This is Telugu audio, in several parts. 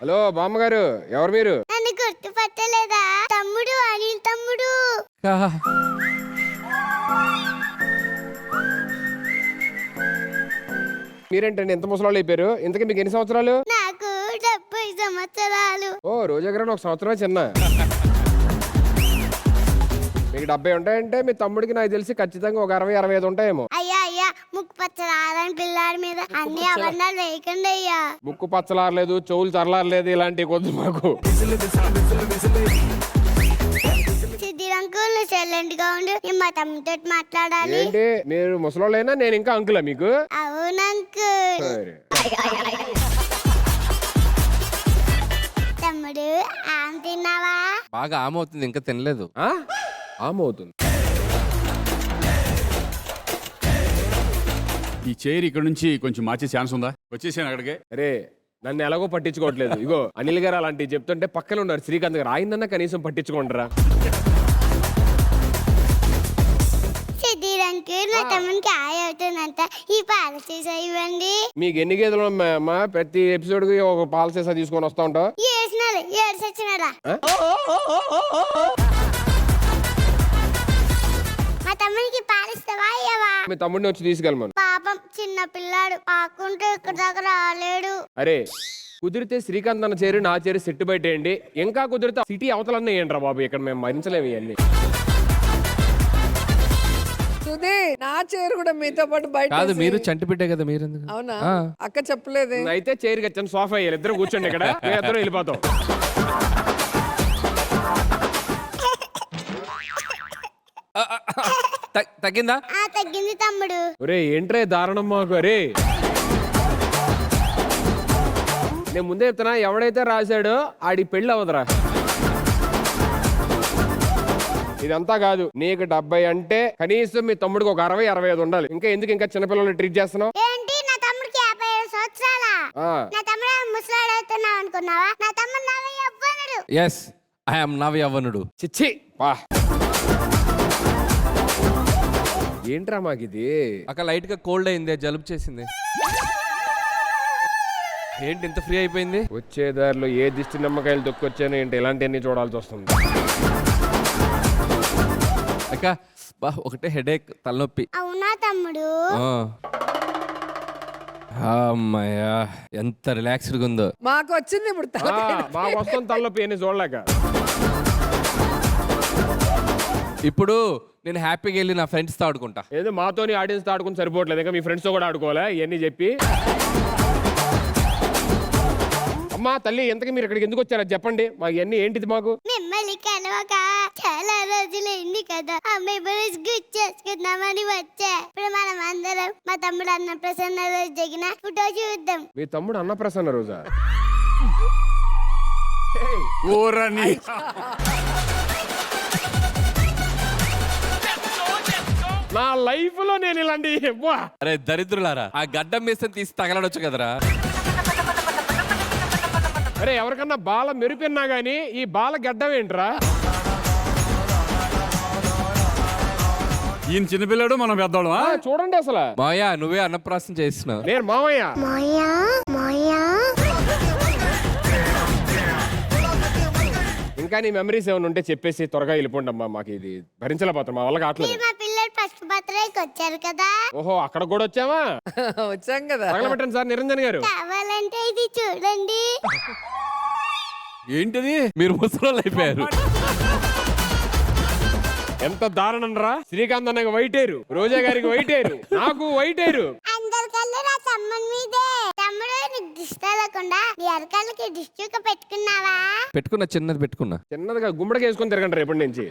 హలో బామ్మగారు, ఎవరు మీరు? నన్ను గుర్తుపట్టలేదా? తమ్ముడు, అనిల్ తమ్ముడు. మీరేంటండి ఎంత ముసలాళ్ళు అయిపోయారు? ఇంతకీ మీకు ఎన్ని సంవత్సరాలు? నాకు 70 సంవత్సరాలు. ఓ రోజా గారు ఒక సంవత్సరమే చిన్న. మీకు 70 ఉంటాయంటే మీ తమ్ముడికి నాకు తెలిసి ఖచ్చితంగా ఒక 60-65 ఉంటాయేమో. అయ్యా ముక్కు పచ్చలారని పిల్లాడి మీద అన్ని అబద్ధాలు వేయకండి అయ్యా. ముక్కు పచ్చలారలేదు, చెవులు చర్లారలేదు, ఇలాంటివి కొద్ది మాకు. సిద్ధి అంకుల్ సైలెంట్ గా ఉండు, నేను మా తమ్ముతో మాట్లాడాలి. ఏంటి మీరు ముసలోళ్ళైనా నేను ఇంకా అంకులా మీకు? అవును అంకుల్. సరే. తమ్ముడు ఆమె తిన్నావా? బాగా ఆమవుతుంది, ఇంకా తినలేదు. ఆమవుతుంది. ఈ చైర్ ఇక్కడ నుంచి కొంచెం మార్చే ఛాన్స్ ఉందా? వచ్చేసాను అక్కడికి. అరే నన్ను ఎలాగో పట్టించుకోవట్లేదు. ఇగో అనిల్ గారు అలాంటివి చెప్తుంటే పక్కన ఉన్నారు శ్రీకాంత్ గారు, ఆయనన్నా కనీసం పట్టించుకుంటారా? సిద్ధి అంకుల్ నా తమ్మునికి ఆయ అవుతుందంట, ఈ పాలసీస్ ఇవ్వండి. మీకు ఎన్ని గేదెలు ఉన్నాయమ్మా? ప్రతి ఎపిసోడ్ కి ఒక పాల సీసా తీసుకొని వస్తా ఉంటావు. ఏడు సచ్చినారా? మా తమ్మునికి పాలిస్తావా అయ్యవా? మీ తమ్ముడిని వచ్చి తీసుకెళ్ళమను. పాపం చిన్న పిల్లాడు ఆకుంటే ఇక్కడ దాకా రాలేడు. అరే కుదిరితే శ్రీకాంత్ అన్న చేరు నా చేరు సెట్ బయటేయండి. ఇంకా కుదిరితే సిటీ అవతలన్నీ ఏంట్రా బాబు, ఇక్కడ మేము భరించలేము ఇవన్నీ. సుధీ, నా చైర్ కూడా మీతో పాటు బయట కాదు, వేసి. మీరు చంటి బిడ్డే కదా, మీరు ఎందుకు? అవునా? అక్క చెప్పలేదే. అయితే చైర్ కచ్చాను, సోఫా అయ్యారు, ఇద్దరు కూర్చోండి ఇక్కడ, ఇద్దరు వెళ్ళిపోతాం. తగ్గిందా? తగ్గింది తమ్ముడు. ఒరే ఏంట్రే దారుణం మాకు. అరే నేను ముందే చెప్తున్నా, ఎవడైతే రాశాడో ఆడి పెళ్ళి అవదరా. ఇదంతా కాదు, నీకు 70 అంటే కనీసం మీ తమ్ముడికి ఒక 60-65 ఉండాలి. ఇంకా ఎందుకు ఇంకా చిన్నపిల్లలు ట్రీట్ చేస్తున్నావు? ఏంటి నా తమ్ముడికి 57 సంవత్సరాలా? నా తమ్ముడు ముసలాడు అవుతున్నావు అనుకున్నావా? నా తమ్ముడు నవ్వు యవ్వనుడు. ఎస్, ఐఎమ్ నవ్ యవ్వనుడు. చిచ్చి వా. ఏంట్రా మాకిది? అక్క లైట్ గా కోల్డ్ అయింది, జలుబు చేసింది. ఏంటి ఇంత ఫ్రీ అయిపోయింది? వచ్చే దారిలో ఏ దిష్టి నమ్మకాయలు తొక్కొచ్చాను ఏంటి, ఇలాంటివన్నీ చూడాల్సి వస్తుంది. అక్క బా ఒకటే హెడేక్, తలనొప్పి. అవునా తమ్ముడు? అమ్మయ్యా ఎంత రిలాక్స్డ్గా ఉందో. మాకు వచ్చింది ఇప్పుడు మా వస్తాం తలనొప్పి అని చూడలేక. ఇప్పుడు నేను హ్యాపీగా వెళ్ళి నా ఫ్రెండ్స్తో ఆడుకుంటా. ఏదో మాతోని ఆడియన్స్ ఆడుకుని సరిపోవట్లేదు, ఇంకా మీ ఫ్రెండ్స్తో కూడా ఆడుకోవాలా ఇవన్నీ చెప్పి. అమ్మా తల్లి, ఎంతకీ మీరు ఇక్కడికి ఎందుకు వచ్చారో చెప్పండి మాకు. ఇవన్నీ ఏంటిది మాకు? మిమ్మల్ని కలవక చాలా రోజులైంది కదా, ఆ మెమరీస్ గుర్తు చేసుకుందామని వచ్చా. ఇప్పుడు మనం అందరం మా తమ్ముడు అన్న ప్రసన్న రోజు దిగిన ఫోటో చూద్దాం. మీ తమ్ముడు అన్నప్రసన్న రోజా? ఊరని నా లైఫ్ లో నేను ఇలాంటి అరే దరిద్రులారా, ఆ గడ్డం మీసం తీసి తగలడొచ్చు కదరా. అరే ఎవరికన్నా బాల మెరుపిన్నా గానీ ఈ బాల గడ్డం ఏంట్రా? ఈయన చిన్నపిల్లాడు, మనం పెద్దవాళ్ళం. చూడండి అసలు. మాయా నువ్వే అన్నప్రాసం చేస్తున్నావు. నేను మామయ్య. మాయా మాయా. ఇంకా నీ మెమరీస్ ఏమైనా ఉంటే చెప్పేసి త్వరగా వెళ్ళిపోండి అమ్మా, మాకు ఇది భరించలేకపోతాం, మా వల్ల కావట్లేదు. మా పిల్లలు ఫస్ట్ బర్త్డేకి వచ్చారు కదా. ఓహో అక్కడ కూడా వచ్చావా? వచ్చాం కదా. తగలబెట్టండి సార్ నిరంజన్ గారు. కావాలంటే ఇది చూడండి. ఏంటిది? మీరు ముసలోళ్ళు అయిపోయారు. ఎంత దారుణం రా. శ్రీకాంత్ అన్నకి వైటేరు, రోజా గారికి వైటేరు, నాకు వైటేరు. అందరి కళ్ళు నా తమ్ముడి మీదే. తమ్ముడు నీకు దిష్టి తగలకుండా నీ అరకాలకి దిష్టి చుక్క పెట్టుకున్నావా? పెట్టుకున్నా, చిన్నది పెట్టుకున్నా. చిన్నదిగా గుమ్మడికి వేసుకొని తిరగండి రేపటి నుంచి.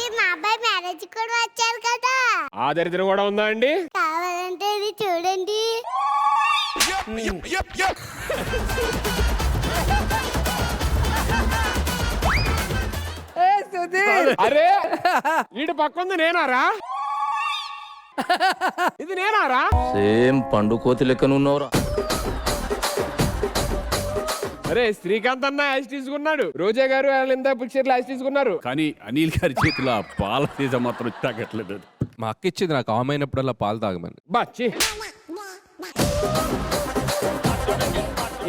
ఈ మా అబ్బాయి మ్యారేజ్ కూడా వచ్చారు కదా. ఆ దరిద్రం కూడా ఉందా అండి? కావాలంటే ఇది చూడండి. ఏ సుధీ, అరే ఈడు పక్కంది నేనారా? ఇది నేనారా? సేమ్ పండు కోతి లెక్కనున్నవరా. అరే శ్రీకాంత్ అన్న యాజ్ తీసుకున్నాడు, రోజా గారు ఎంత పిక్చర్లు యాజ్ తీసుకున్నారు. కానీ అనిల్ గారి చేతిలో ఆ పాల సీజ మాత్రం తాగట్లేదు. మా అక్క ఇచ్చింది నాకు, ఆమె అయినప్పుడల్లా పాలు తాగమని. బాచ్చి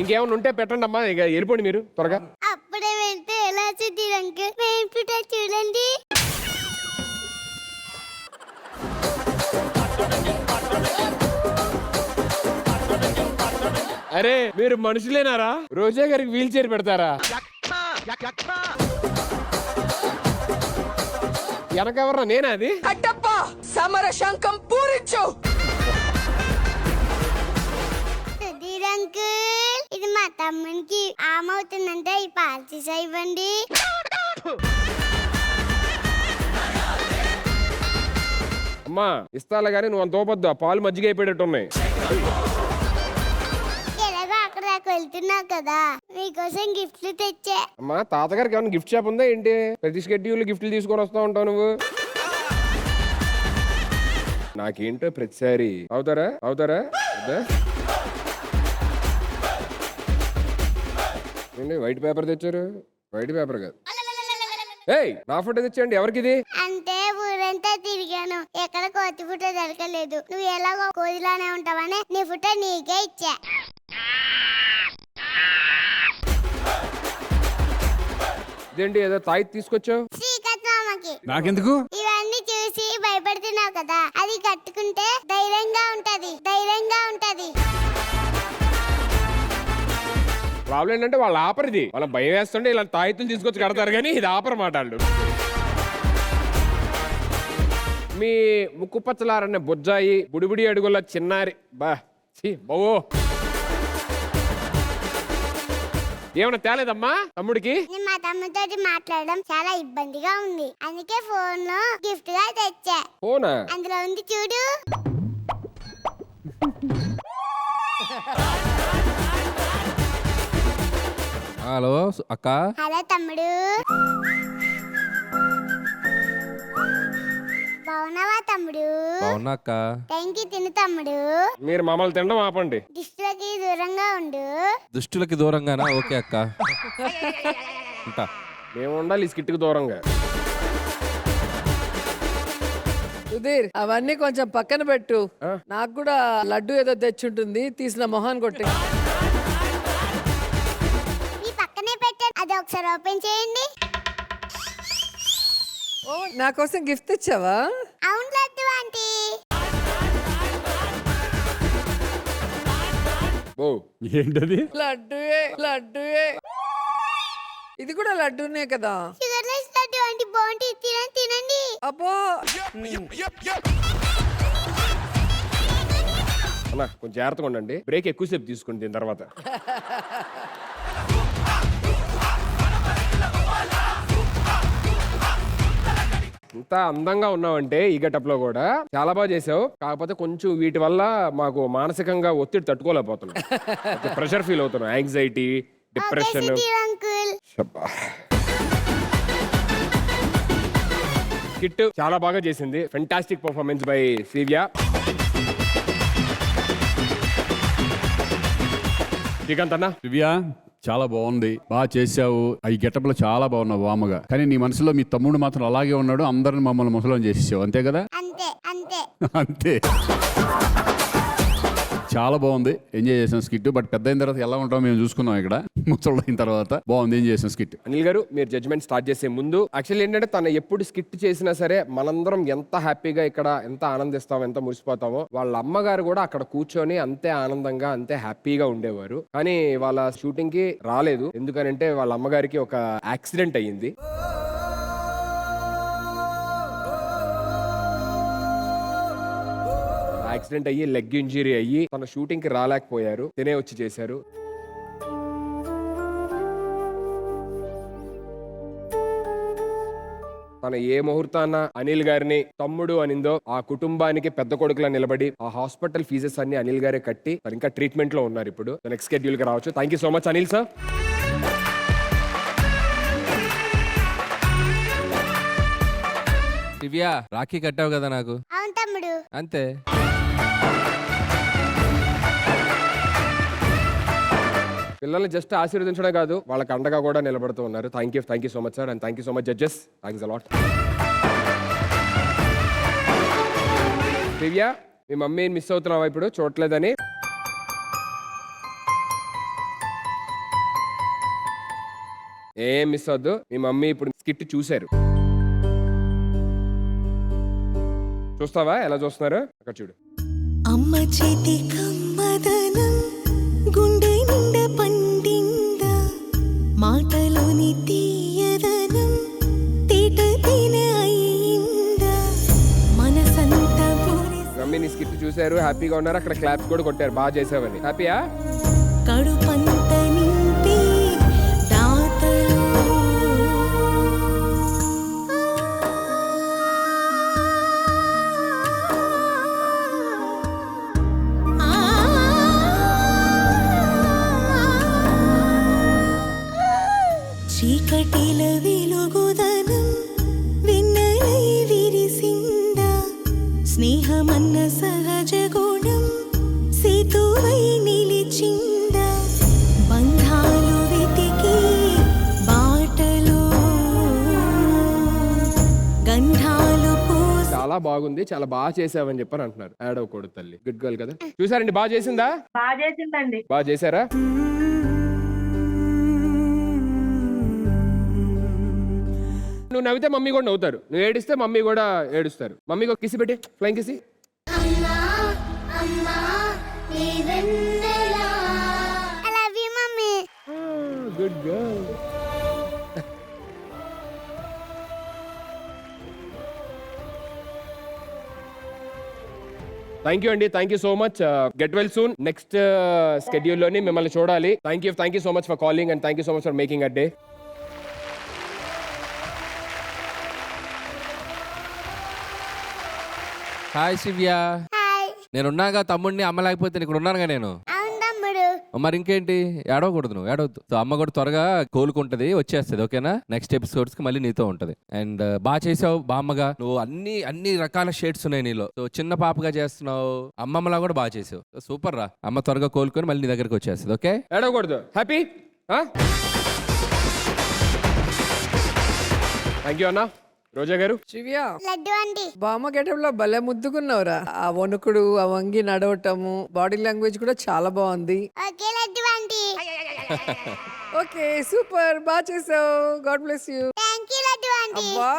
ఇంకేమైనా ఉంటే పెట్టండి అమ్మా, ఇక వెళ్ళిపోండి మీరు త్వరగా. అప్పుడే వెళ్తే ఎలా సుధీర్ అంకుల్ మేము పుట్ట చూడండి. అరే మీరు మనుషులేనారా? రోజా గారికి వీల్ చైర్ పెడతారా? వెనకెవరా? నేనా అది? కట్టప్ప సమర శంఖం పూరించు. సుధీర్ అంకుల్ ఇది మా తమ్మునికి ఆమవుతుందంటే ఈ పాలసీస్ ఇవ్వండి. అమ్మా ఇస్తాలే గానీ నువ్వు అంత ఓపొద్దు, ఆ పాలు మజ్జిగ అయిపోయేటట్టు ఉన్నాయి. ఎలాగో అక్కడ దాకా వెళ్తున్నావు కదా, మీకోసం గిఫ్ట్లు తెచ్చా. అమ్మా తాతగారికి ఏమైనా గిఫ్ట్ షాప్ ఉందా ఏంటి? ప్రతి షెడ్యూల్ గిఫ్ట్లు తీసుకొని వస్తా ఉంటావు నువ్వు. నాకేంటో ప్రతిసారి అవుతారా అవుతారా వద్దా? ఏంటి వైట్ పేపర్ తెచ్చారు? వైట్ పేపర్ కాదు. ఏయ్ నా ఫోటో తెచ్చండి. ఎవరికి ఇది? అంటే ఊరంతా తిరిగాను, ఎక్కడ కోతి ఫోటో దొరకలేదు. నువ్వు ఎలాగో కోదిలానే ఉంటావని నీ ఫోటో నీకే ఇచ్చా. ఇదేంటి ఏదో తాయి తీసుకొచ్చావు? శ్రీకాంత్ మామకి. నాకెందుకు? ఇవన్నీ చూసి భయపడుతున్నావు కదా, అది కట్టుకుంటే ధైర్యంగా ఉంటది, ధైర్యంగా ఉంటది. ప్రాబ్లం ఏంటంటే వాళ్ళు ఆపర్, ఇది వాళ్ళ భయం వేస్తుంటే ఇలా తాయితులు తీసుకొచ్చి కడతారు కానీ ఇది ఆపర్ మాట వాళ్ళు. మీ ముక్కు పచ్చలారనే బుజ్జాయి బుడిబుడి అడుగుల చిన్నారి బా బావో ఏమన్నా తేలేదమ్మా తమ్ముడికి? నేను మా తమ్ముడితోటి మాట్లాడడం చాలా ఇబ్బందిగా ఉంది, అందుకే ఫోన్ లో గిఫ్ట్ గా తెచ్చా. ఫోనా? అందులో ఉంది చూడు. హలో అక్క. హలో తమ్ముడు, బాగున్నావా తమ్ముడు? బాగున్నా అక్క. Thank you. తిను తమ్ముడు. మీరు మమ్మల్ని తినడం ఆపండి. దిష్టిలోకి దూరంగా ఉండు. దుష్టులకి దూరంగానా? ఓకే అక్క. ఉంటా. మేము ఉండాలి ఈ స్కిట్కి దూరంగా. సుధీర్ అవన్నీ కొంచెం పక్కన పెట్టు. నాకు కూడా లడ్డు ఏదో తెచ్చుంటుంది, తీసిన మొహాన్ కొట్టి. ఈ పక్కనే పెట్టాను, అది ఒకసారి ఓపెన్ చేయండి. ఓ నా కోసం గిఫ్ట్ ఇచ్చావా? అవును లడ్డు ఆంటీ. ఓ ఏంటది? లడ్డుయే లడ్డుయే. ఇది కూడా లడ్డూనే కదా? షుగర్ లెస్ లడ్డు ఆంటీ, బాగుంటుంది, తినండి తినండి. అబ్బో అన్నా కొంచెం జాగ్రత్తగా ఉండండి, బ్రేక్ ఎక్కువసేపు తీసుకోండి దీని తర్వాత. ఇంత అందంగా ఉన్నావంటే ఈ గెటప్ లో కూడా చాలా బాగా చేసావు. కాకపోతే కొంచెం వీటి వల్ల మాకు మానసికంగా ఒత్తిడి తట్టుకోలేకపోతున్నాం, ప్రెషర్ ఫీల్ అవుతున్నాం, యాంగ్జైటీ, డిప్రెషన్. సుధీర్ అంకుల్. కిట్ చాలా బాగా చేసింది. Fantastic performance by Srivya. Srikanth అన్న దివ్య చాలా బాగుంది, బాగా చేసావు. ఈ గెటప్ లో చాలా బాగున్నావు వామగా. కానీ నీ మనసులో మీ తమ్ముడు మాత్రం అలాగే ఉన్నాడు, అందరిని మమ్మల్ని ముసలం చేసేసావు, అంతే కదా? అంతే అంతే. అంతే. చాలా బాగుంది, ఎంజాయ్ చేసాం స్కిట్. బట్ పెద్ద అయిన తర్వాత ఎలా ఉంటామో మేము చూసుకున్నాం ఇక్కడ. ముసళ్ళు అయిన తర్వాత బాగుంది, ఎంజాయ్ చేసాం స్కిట్. అనిల్ గారు మీరు జడ్జ్మెంట్ స్టార్ట్ చేసే ముందు యాక్చువల్లీ ఏంటంటే తను ఎప్పుడు స్కిట్ చేసినా సరే మనందరం ఎంత హ్యాపీగా ఇక్కడ ఎంత ఆనందిస్తామో ఎంత మురిసిపోతామో వాళ్ళ అమ్మగారు కూడా అక్కడ కూర్చొని అంతే ఆనందంగా అంతే హ్యాపీగా ఉండేవారు. కానీ వాళ్ళ షూటింగ్ కి రాలేదు, ఎందుకనంటే వాళ్ళ అమ్మగారికి ఒక యాక్సిడెంట్ అయ్యింది. యాక్సిడెంట్ అయ్యి లెగ్ ఇంజరీ అయ్యి తన షూటింగ్ కి రాలేకపోయారు, తినే వచ్చి చేశారు. తన ఏ ముహూర్తాన అనిల్ గారిని తమ్ముడు అనిందో ఆ కుటుంబానికి పెద్ద కొడుకులా నిలబడి ఆ హాస్పిటల్ ఫీజెస్ అన్ని అనిల్ గారే కట్టి తను ఇంకా ట్రీట్మెంట్ లో ఉన్నారు. ఇప్పుడు నెక్స్ట్ షెడ్యూల్ కి రావచ్చు. Thank you so much Anil sir. Divya rakhi కట్టావు కదా నాకు. అవును తమ్ముడు. అంతే. పిల్లల్ని జస్ట్ ఆశీర్వదించడం కాదు, వాళ్ళకి అండగా కూడా నిలబడుతూ ఉన్నారు. Thank you so much sir, and thank you so much judges. Thanks a lot. Divya మీ మమ్మీని మిస్ అవుతున్నావా ఇప్పుడు చూడలేదని? ఏం మిస్ అవద్దు. మీ మమ్మీ ఇప్పుడు స్కిట్ చూశారు. చూస్తావా ఎలా చూస్తున్నారు? అక్కడ చూడు. అమ్మ చేతి కమ్మదనం గుండె నిండ పండింద మాటలోని తీయదనం తేట తిన అయింద మనసంత మమ్మీ నీ స్కిట్ చూశారు, హ్యాపీగా ఉన్నారు. అక్కడ క్లాప్స్ కూడా కొట్టారు, బాగా చేసావని. హ్యాపీయా? కడుపంత నింపి దాతలు చీకటిల వెలుగుదనం వెన్నెలై విరిసిందా స్నేహమన్న సహజ గుణం సేతువై నిలిచిందా బంధాలు వెతికి బాటలు గంధాలు పూసి చాలా బాగుంది, చాలా బాగా చేసావని చెప్పని అంటున్నారు. యాడ్ అవ్వకూడదు తల్లి, గుడ్ గర్ల్ కదా. చూసారండి, బాగా చేసిందా? బాగా చేసిందండి. బాగా చేశారా? నువ్వు నవ్వితే మమ్మీ కూడా నవ్వుతారు, నువ్వు ఏడిస్తే మమ్మీ కూడా ఏడుస్తారు. మమ్మీకి ఒక కిసి పెట్టి, ఫ్లైంగ్ కిసి. I love you, mommy. Good girl. Thank you అండి, thank you so much. Get well soon. Next schedule లోని మిమ్మల్ని చూడాలి. Thank you so much for calling and thank you so much for making a day. Hi Shivya. Hi. నేనున్నాగా తమ్ముడిని, అమ్మ లేకపోతే ఇక్కడ ఉన్నానుగా నేను. అవును తమ్ముడు. మరి ఇంకేంటి, ఏడవకూడదు, నువ్వు ఏడవద్దు. సో అమ్మ కూడా త్వరగా కోలుకుంటది, వచ్చేస్తుంది. ఓకేనా? నెక్స్ట్ ఎపిసోడ్స్ కి మళ్ళీ నీతో ఉంటది. అండ్ బాగా చేసావు బామ్మగా. నువ్వు అన్ని రకాల షేడ్స్ ఉన్నాయి నీలో. సో చిన్న పాపగా చేస్తున్నావు, అమ్మమ్మలా కూడా బాగా చేసావు. సూపర్ రా. అమ్మ త్వరగా కోలుకొని మళ్ళీ నీ దగ్గరికి వచ్చేస్తుంది. ఓకే, ఏడవకూడదు. హ్యాపీ. థ్యాంక్ యూ అన్న. రోజా గారు. శివ్య, లడ్డు అండి. బామ్మ గెటప్ లో భలే ముద్దుకున్నావురా. ఆ వణుకుడు, ఆ వంగి నడవటము, బాడీ లాంగ్వేజ్ కూడా చాలా బాగుంది. ఓకే లడ్డు అండి. ఓకే, సూపర్, బాగా చేసావు. God bless you. Thank you laddu అండి. అబ్బా